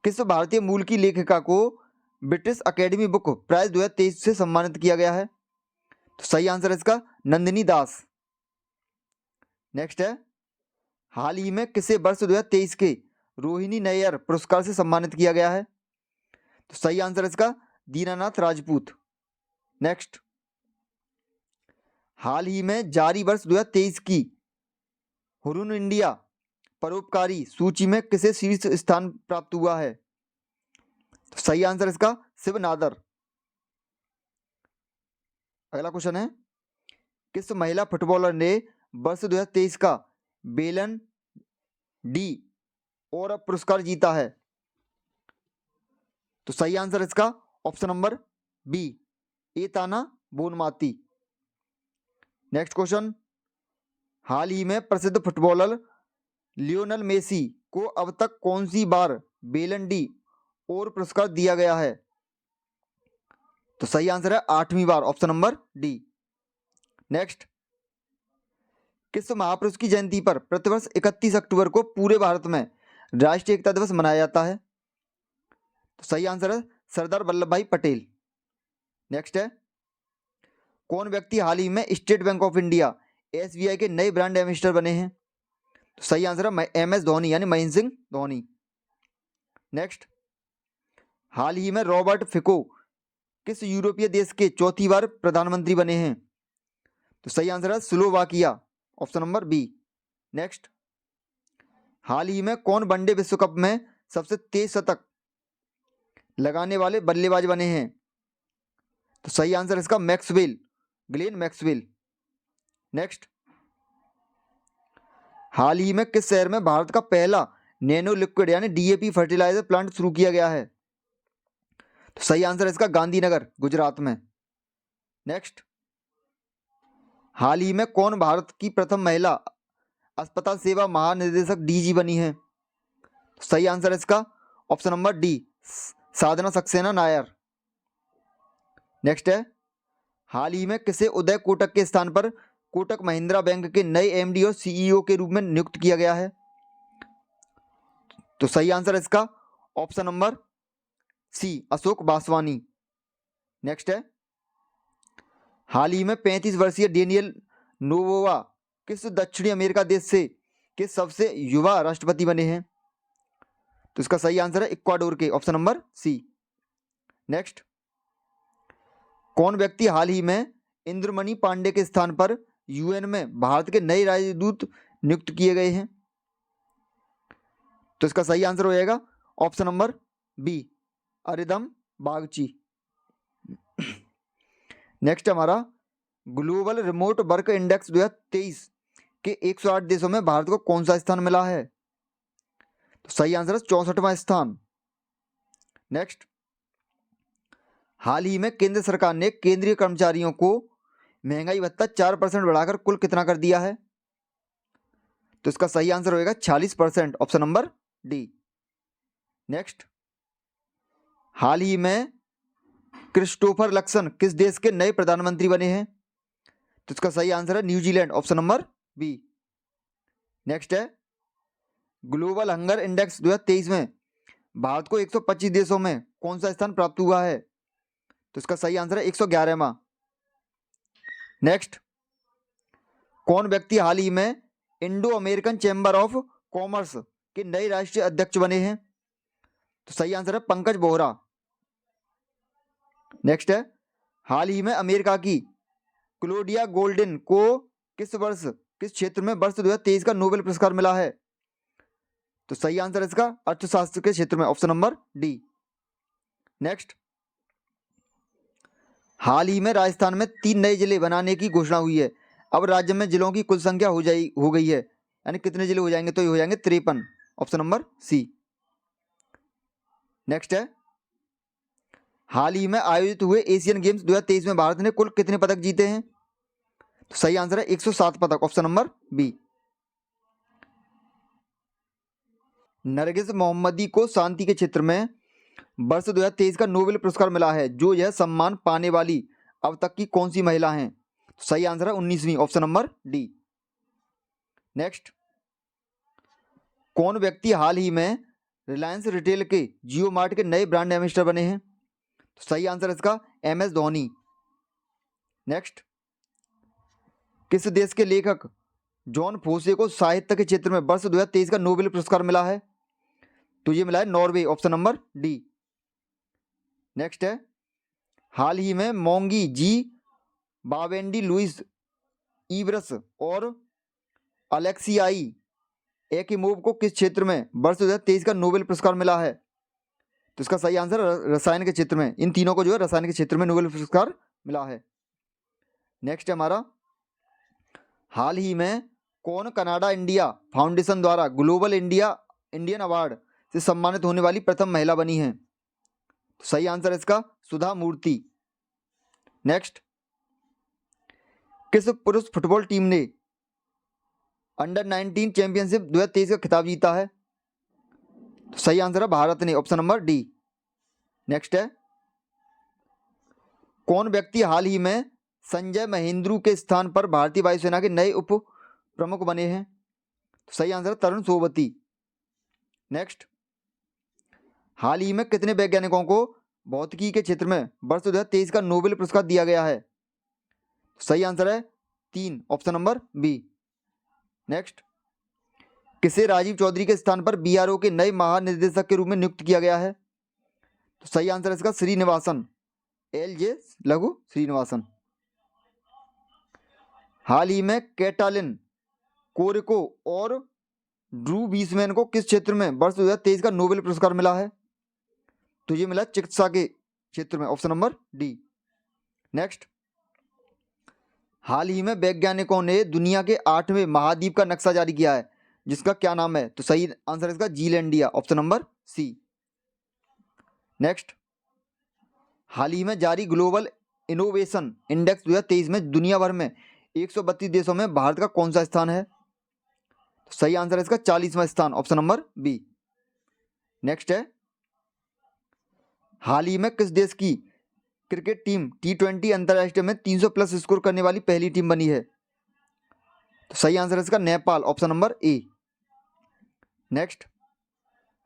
किस भारतीय मूल की लेखिका को ब्रिटिश अकेडमी बुक प्राइज 2023 से सम्मानित किया गया है? तो सही आंसर है इसका नंदिनी दास। नेक्स्ट है, हाल ही में किसे वर्ष 2023 के रोहिणी नैयर पुरस्कार से सम्मानित किया गया है? तो सही आंसर है इसका दीनानाथ राजपूत। नेक्स्ट, हाल ही में जारी वर्ष 2023 की हुरुन इंडिया परोपकारी सूची में किसे शीर्ष स्थान प्राप्त हुआ है? तो सही आंसर इसका शिव नादर। अगला क्वेश्चन है, किस महिला फुटबॉलर ने वर्ष 2023 का बेलन डी और पुरस्कार जीता है? तो सही आंसर इसका option number B, Aitana Bonmati. Next question, हाल ही में प्रसिद्ध फुटबॉलर लियोनेल मेसी को अब तक कौन सी बार बेलन डी और पुरस्कार दिया गया है? तो सही आंसर है 8वीं बार, ऑप्शन नंबर डी। नेक्स्ट, किस महापुरुष की जयंती पर प्रतिवर्ष 31 अक्टूबर को पूरे भारत में राष्ट्रीय एकता दिवस मनाया जाता है? तो सही आंसर है सरदार वल्लभ भाई पटेल। नेक्स्ट है, कौन व्यक्ति हाल ही में state bank of India SBI के नए ब्रांड एम्बेसडर बने हैं? तो सही आंसर है MS धोनी, यानी महेंद्र सिंह धोनी। नेक्स्ट, हाल ही में रॉबर्ट फिको किस यूरोपीय देश के चौथी बार प्रधानमंत्री बने हैं? तो सही आंसर है Slovakia, option number B. Next, हाल ही में कौन वनडे विश्व कप में सबसे तेज शतक लगाने वाले बल्लेबाज बने हैं? तो सही आंसर इसका मैक्सवेल, ग्लेन मैक्सवेल। नेक्स्ट, हाल ही में किस शहर में भारत का पहला नैनो लिक्विड यानी DAP फर्टिलाइजर प्लांट शुरू किया गया है? तो सही आंसर इसका गांधीनगर, गुजरात में। नेक्स्ट, हाल ही में कौन भारत की प्रथम महिला अस्पताल सेवा महानिदेशक DG बनी है? तो सही आंसर इसका ऑप्शन नंबर डी, साधना सक्सेना नायर। नेक्स्ट है, हाल ही में किसे उदय कोटक के स्थान पर कोटक महिंद्रा बैंक के नए MD और CEO के रूप में नियुक्त किया गया है? तो सही आंसर इसका option number C, Ashok Vaswani. Next है, हाल ही में 35 वर्षीय डेनियल नोवोवा किस दक्षिणी अमेरिका देश से के सबसे युवा राष्ट्रपति बने हैं? तो इसका सही आंसर है इक्वाडोर के, ऑप्शन नंबर सी। नेक्स्ट, कौन व्यक्ति हाल ही में इंद्रमणि पांडे के स्थान पर UN में भारत के नए राजदूत नियुक्त किए गए हैं? तो इसका सही आंसर हो जाएगा option number B, Arindam Bagchi. Next हमारा, ग्लोबल रिमोट वर्क इंडेक्स 2023 के 108 देशों में भारत को कौन सा स्थान मिला है? तो सही आंसर है 64वां स्थान। नेक्स्ट, हाल ही में केंद्र सरकार ने केंद्रीय कर्मचारियों को महंगाई भत्ता 4% बढ़ाकर कुल कितना कर दिया है? तो इसका सही आंसर होगा 46%, ऑप्शन नंबर डी। नेक्स्ट, हाल ही में क्रिस्टोफर लक्सन किस देश के नए प्रधानमंत्री बने हैं? तो इसका सही आंसर है New Zealand, option number B. Next है, ग्लोबल हंगर इंडेक्स 2023 में भारत को 125 देशों में कौन सा स्थान प्राप्त हुआ है? तो इसका सही आंसर है 111वां। नेक्स्ट, कौन व्यक्ति हाल ही में Indo American chamber of commerce के नए राष्ट्रीय अध्यक्ष बने हैं? तो सही आंसर है पंकज बोहरा। नेक्स्ट है, हाल ही में अमेरिका की क्लोडिया गोल्डन को किस क्षेत्र में वर्ष 2023 का नोबेल पुरस्कार मिला है? तो सही आंसर है इसका अर्थशास्त्र के क्षेत्र में, ऑप्शन नंबर डी। नेक्स्ट, हाल ही में राजस्थान में 3 नए जिले बनाने की घोषणा हुई है। अब राज्य में जिलों की कुल संख्या हो गई है, यानी कितने जिले हो जाएंगे? तो ये हो जाएंगे 53, ऑप्शन नंबर सी। नेक्स्ट है, हाल ही में आयोजित हुए एशियन गेम्स 2023 में भारत ने कुल कितने पदक जीते हैं? तो सही आंसर है 107 पदक, ऑप्शन नंबर बी। नरगिस मोहम्मदी को शांति के क्षेत्र में वर्ष 2023 का नोबेल पुरस्कार मिला है। जो यह सम्मान पाने वाली अब तक की कौन सी महिला हैं? तो सही आंसर है 19वीं, ऑप्शन नंबर डी। नेक्स्ट, कौन व्यक्ति हाल ही में रिलायंस रिटेल के जियो मार्ट के नए ब्रांड एम्बेसडर बने हैं? तो सही आंसर है इसका MS धोनी। नेक्स्ट, किस देश के लेखक जॉन फोसे को साहित्य के क्षेत्र में वर्ष 2023 का नोबेल पुरस्कार मिला है? तो ये मिला है Norway, option number D. Next है, हाल ही में मोंगी जी बावेंडी लुइस इब्रस और अलेक्सियाई एकिमोव को किस क्षेत्र में वर्ष 2023 का नोबेल पुरस्कार मिला है? तो इसका सही आंसर रसायन के क्षेत्र में, इन तीनों को जो है रसायन के क्षेत्र में नोबेल पुरस्कार मिला है। नेक्स्ट है हमारा, हाल ही में कौन कनाडा इंडिया फाउंडेशन द्वारा ग्लोबल इंडियन अवार्ड से सम्मानित होने वाली प्रथम महिला बनी है? तो सही आंसर है इसका सुधा मूर्ति। नेक्स्ट, किस पुरुष फुटबॉल टीम ने अंडर-19 चैंपियनशिप 2023 का खिताब जीता है? तो सही आंसर है भारत ने, ऑप्शन नंबर डी। नेक्स्ट है, कौन व्यक्ति हाल ही में संजय महेंद्रू के स्थान पर भारतीय वायुसेना के नए उप प्रमुख बने हैं? तो सही आंसर है तरुण सोबती। नेक्स्ट, हाल ही में कितने वैज्ञानिकों को भौतिकी के क्षेत्र में वर्ष 2023 का नोबेल पुरस्कार दिया गया है? सही आंसर है 3, ऑप्शन नंबर बी। नेक्स्ट, किसे राजीव चौधरी के स्थान पर BRO के नए महानिदेशक के रूप में नियुक्त किया गया है? तो सही आंसर है इसका श्रीनिवासन, LJ लघु श्रीनिवासन। हाल ही में कैटालिन कोरिको और ड्रू बीसमैन को किस क्षेत्र में वर्ष 2023 का नोबेल पुरस्कार मिला है? तो ये मिला चिकित्सा के क्षेत्र में, ऑप्शन नंबर डी। नेक्स्ट, हाल ही में वैज्ञानिकों ने दुनिया के 8वें महाद्वीप का नक्शा जारी किया है, जिसका क्या नाम है? तो सही आंसर है इसका Zealandia, option number C. Next, हाल ही में जारी ग्लोबल इनोवेशन इंडेक्स 2023 में दुनिया भर में 132 देशों में भारत का कौन सा स्थान है? तो सही आंसर है इसका 40वां स्थान, ऑप्शन नंबर बी। नेक्स्ट है, हाल ही में किस देश की क्रिकेट टीम T20 अंतरराष्ट्रीय में 300+ स्कोर करने वाली पहली टीम बनी है? तो सही आंसर है इसका Nepal, option number A. Next,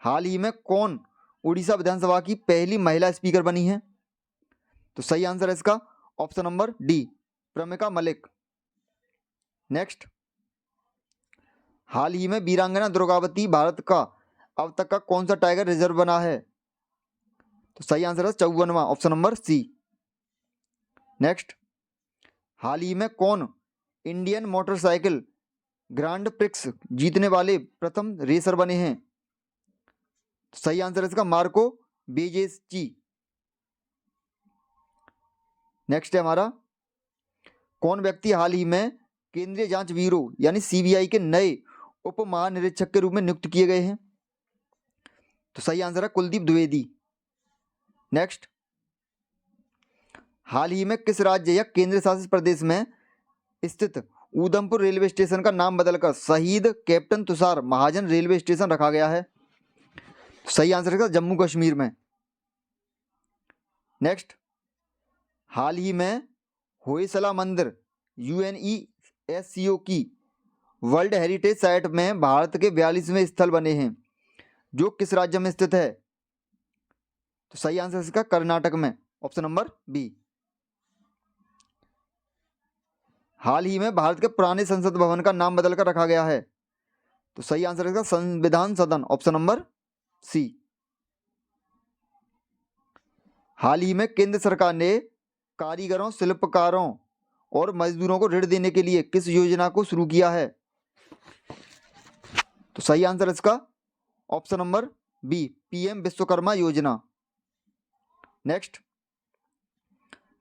हाल ही में कौन उड़ीसा विधानसभा की पहली महिला स्पीकर बनी है? तो सही आंसर है इसका option number D, Pramika Malik. Next, हाल ही में वीरांगना दुर्गावती भारत का अब तक का कौन सा टाइगर रिजर्व बना है? तो सही आंसर है 54वां, ऑप्शन नंबर सी। नेक्स्ट, हाल ही में कौन इंडियन मोटरसाइकिल ग्रांड प्रिक्स जीतने वाले प्रथम रेसर बने हैं? तो सही आंसर है इसका मार्को बेजेस्ची। नेक्स्ट है हमारा, कौन व्यक्ति हाल ही में केंद्रीय जांच ब्यूरो यानी CBI के नए उप महानिरीक्षक के रूप में नियुक्त किए गए हैं? तो सही आंसर है कुलदीप द्विवेदी। नेक्स्ट, हाल ही में किस राज्य या केंद्र शासित प्रदेश में स्थित उधमपुर रेलवे स्टेशन का नाम बदलकर शहीद कैप्टन तुषार महाजन रेलवे स्टेशन रखा गया है? तो सही आंसर है जम्मू कश्मीर में। नेक्स्ट, हाल ही में होयसला मंदिर UNESCO की वर्ल्ड हेरिटेज साइट में भारत के 42वें स्थल बने हैं, जो किस राज्य में स्थित है? तो सही आंसर इसका कर्नाटक में, ऑप्शन नंबर बी। हाल ही में भारत के पुराने संसद भवन का नाम बदलकर रखा गया है? तो सही आंसर है इसका संविधान सदन, ऑप्शन नंबर सी। हाल ही में केंद्र सरकार ने कारीगरों, शिल्पकारों और मजदूरों को ऋण देने के लिए किस योजना को शुरू किया है? तो सही आंसर है इसका option number B, PM Vishwakarma Yojana. Next,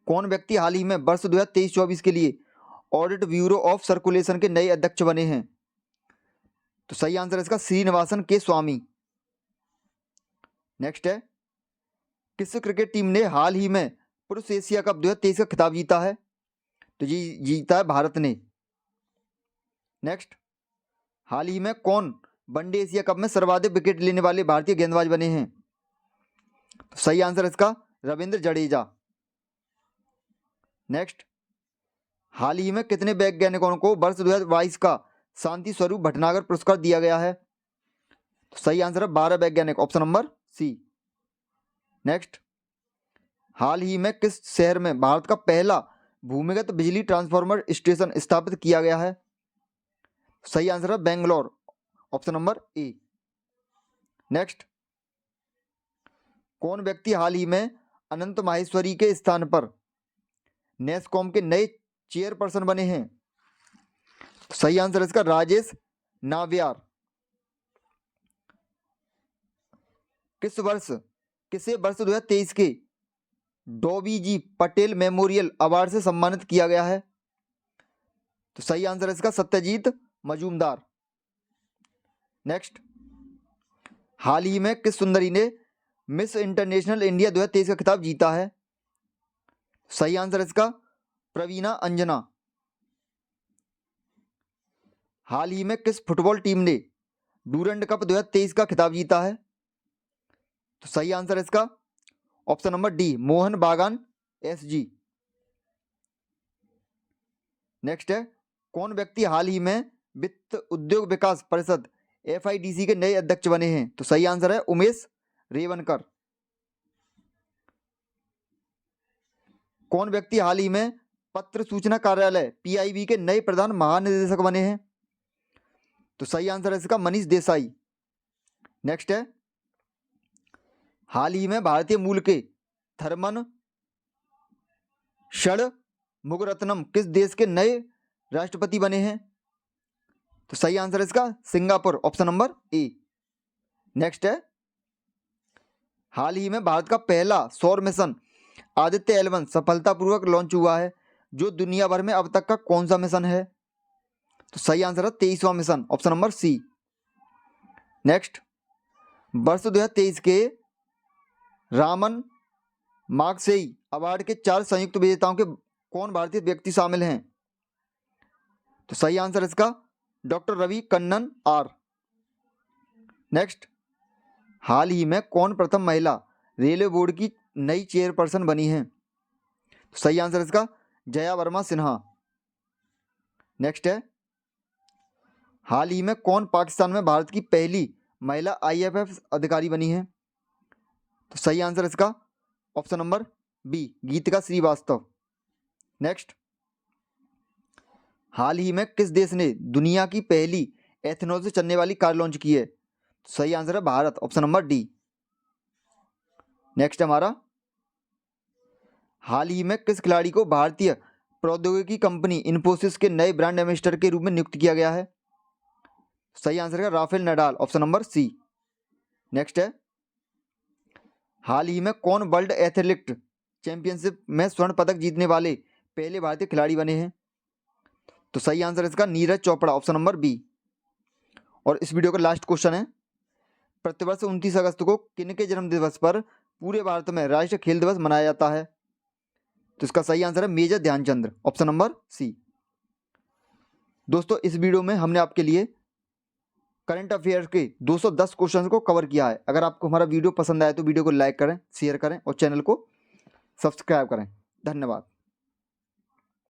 कौन व्यक्ति हाल ही में वर्ष 2023-24 के लिए ऑडिट ब्यूरो ऑफ सर्कुलेशन के नए अध्यक्ष बने हैं? तो सही आंसर है इसका श्रीनिवासन के स्वामी। नेक्स्ट है, किस क्रिकेट टीम ने हाल ही में पुरुष एशिया कप 2023 का खिताब जीता है? तो जी जीता है भारत ने। नेक्स्ट, हाल ही में कौन वनडे एशिया कप में सर्वाधिक विकेट लेने वाले भारतीय गेंदबाज बने हैं? तो सही आंसर है इसका रविंद्र जडेजा। नेक्स्ट, हाल ही में कितने वैज्ञानिकों को वर्ष 2022 का शांति स्वरूप भटनागर पुरस्कार दिया गया है? तो सही आंसर है 12 वैज्ञानिक, ऑप्शन नंबर सी। नेक्स्ट, हाल ही में किस शहर में भारत का पहला भूमिगत बिजली ट्रांसफार्मर स्टेशन स्थापित किया गया है? सही आंसर है Bangalore, option number A. Next, कौन व्यक्ति हाल ही में अनंत माहेश्वरी के स्थान पर नेस्कॉम के नए चेयरपर्सन बने हैं? सही आंसर है इसका राजेश नाव्यार। किसे वर्ष 2023 के dobby ji Patel memorial award से सम्मानित किया गया है? तो सही आंसर है इसका सत्यजीत मजूमदार। नेक्स्ट, हाल ही में किस सुंदरी ने मिस इंटरनेशनल इंडिया 2023 का खिताब जीता है? सही आंसर है इसका प्रवीणा अंजना। हाल ही में किस फुटबॉल टीम ने डूरंड कप 2023 का खिताब जीता है? तो सही आंसर है इसका ऑप्शन नंबर डी, मोहन बागान एसजी। नेक्स्ट है, कौन व्यक्ति हाल ही में वित्त उद्योग विकास परिषद FIDC के नए अध्यक्ष बने हैं? तो सही आंसर है उमेश रेवनकर। कौन व्यक्ति हाल ही में पत्र सूचना कार्यालय PIB के नए प्रधान महानिदेशक बने हैं? तो सही आंसर है इसका मनीष देसाई। नेक्स्ट है, हाल ही में भारतीय मूल के थर्मन षणमुगरत्नम किस देश के नए राष्ट्रपति बने हैं? तो सही आंसर है इसका Singapore, option number A. Next है, हाल ही में भारत का पहला सौर मिशन आदित्य L1 सफलतापूर्वक लॉन्च हुआ है, जो दुनिया भर में अब तक का कौन सा मिशन है? तो सही आंसर है 23वां mission, option number C. Next, वर्ष 2023 के रामन मार्क्सेई अवार्ड के 4 संयुक्त विजेताओं के कौन भारतीय व्यक्ति शामिल हैं? तो सही आंसर इसका doctor Ravi Kannan R. Next, हाल ही में कौन प्रथम महिला रेलवे बोर्ड की नई चेयरपर्सन बनी है? तो सही आंसर इसका जया वर्मा सिन्हा। नेक्स्ट है, हाल ही में कौन पाकिस्तान में भारत की पहली महिला IFF अधिकारी बनी है? तो सही आंसर इसका ऑप्शन नंबर बी, गीतिका श्रीवास्तव। नेक्स्ट, हाल ही में किस देश ने दुनिया की पहली एथेनॉल से चलने वाली कार लॉन्च की है? तो सही आंसर है Bharat, option number D. Next हमारा, हाल ही में किस खिलाड़ी को भारतीय प्रौद्योगिकी कंपनी इन्फोसिस के नए ब्रांड एम्बेसडर के रूप में नियुक्त किया गया है? सही आंसर है Rafael Nadal, option number C. Next है, हाल ही में कौन वर्ल्ड एथलेटिक चैंपियनशिप में स्वर्ण पदक जीतने वाले पहले भारतीय खिलाड़ी बने हैं? तो सही आंसर इसका Neeraj Chopra, option number B. और इस वीडियो का लास्ट क्वेश्चन है, प्रतिवर्ष 29 अगस्त को किन के जन्म दिवस पर पूरे भारत में राष्ट्रीय खेल दिवस मनाया जाता है? तो इसका सही आंसर है Major Dhyanchand, option number C. दोस्तों, इस वीडियो में हमने आपके लिए करंट अफेयर्स के 210 क्वेश्चन को कवर किया है। अगर आपको हमारा वीडियो पसंद आए तो वीडियो को लाइक करें, शेयर करें और चैनल को सब्सक्राइब करें। धन्यवाद।